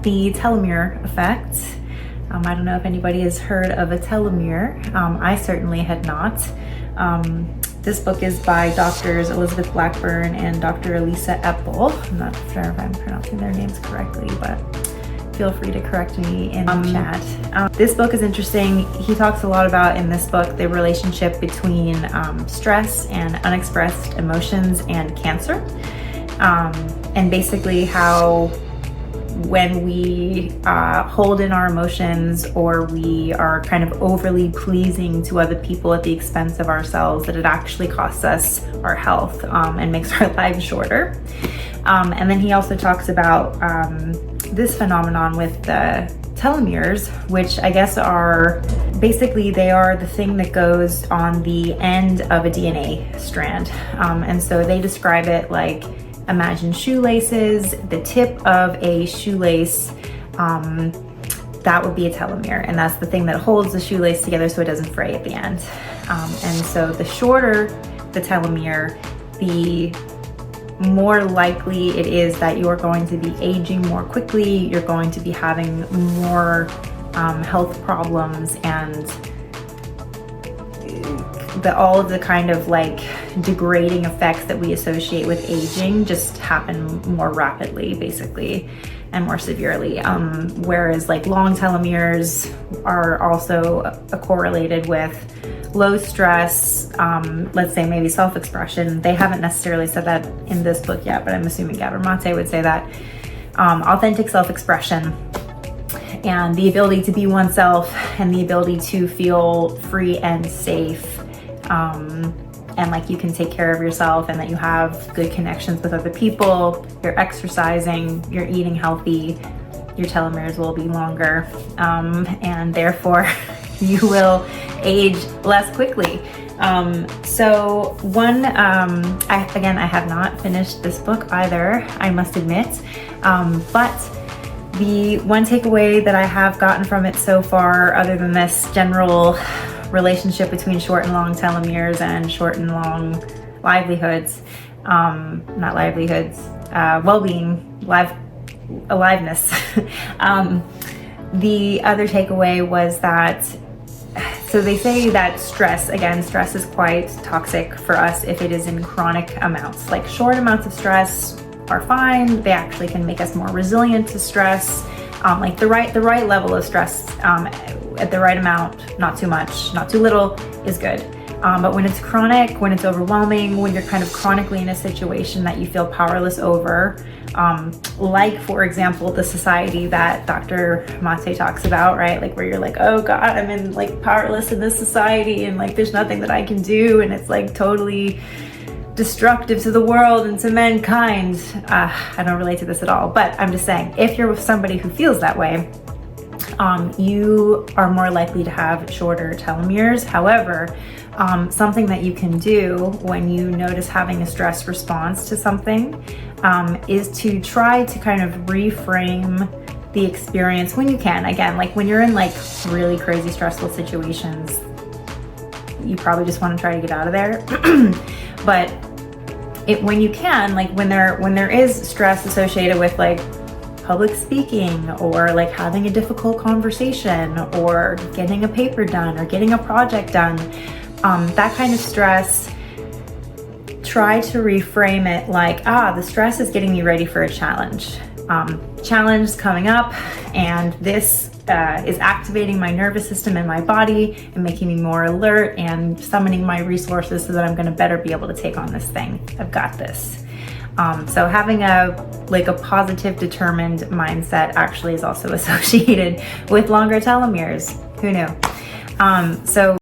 the telomere effect. I don't know if anybody has heard of a telomere. I certainly had not. This book is by Doctors Elizabeth Blackburn and Dr. Elissa Epel. I'm not sure if I'm pronouncing their names correctly, but feel free to correct me in chat. This book is interesting. He talks a lot about, in this book, the relationship between stress and unexpressed emotions and cancer. And basically how when we hold in our emotions, or we are kind of overly pleasing to other people at the expense of ourselves, that it actually costs us our health and makes our lives shorter. And then he also talks about this phenomenon with the telomeres, which I guess are basically, they are the thing that goes on the end of a DNA strand. And so they describe it like, imagine shoelaces, the tip of a shoelace, that would be a telomere, and that's the thing that holds the shoelace together so it doesn't fray at the end. And so the shorter the telomere, the more likely it is that you're going to be aging more quickly, you're going to be having more health problems, and all of the kind of like degrading effects that we associate with aging just happen more rapidly, basically, and more severely. Whereas like long telomeres are also correlated with low stress, let's say maybe self-expression. They haven't necessarily said that in this book yet, but I'm assuming Gabor Mate would say that. Authentic self-expression and the ability to be oneself and the ability to feel free and safe, and like you can take care of yourself, and that you have good connections with other people, you're exercising, you're eating healthy, your telomeres will be longer, and therefore you will age less quickly. So one, I have not finished this book either, I must admit, but the one takeaway that I have gotten from it so far, other than this general relationship between short and long telomeres and short and long livelihoods, not livelihoods, well-being, aliveness. The other takeaway was that, so they say that stress is quite toxic for us if it is in chronic amounts. Like short amounts of stress are fine. They actually can make us more resilient to stress. Like the right level of stress at the right amount, not too much, not too little, is good. But when it's chronic, when it's overwhelming, when you're kind of chronically in a situation that you feel powerless over, like for example, the society that Dr. Mate talks about, right? Like where you're like, oh God, I'm in like powerless in this society, and like there's nothing that I can do, and it's like totally destructive to the world and to mankind. I don't relate to this at all, but I'm just saying, if you're with somebody who feels that way, you are more likely to have shorter telomeres. However, something that you can do when you notice having a stress response to something is to try to kind of reframe the experience when you can. Again, like when you're in like really crazy stressful situations, you probably just want to try to get out of there. But when you can, like when there is stress associated with like public speaking, or like having a difficult conversation, or getting a paper done, or getting a project done, that kind of stress, try to reframe it like, the stress is getting me ready for a challenge. Challenge coming up, and this is activating my nervous system and my body and making me more alert and summoning my resources so that I'm going to better be able to take on this thing. I've got this. So having a positive, determined mindset actually is also associated with longer telomeres. Who knew? So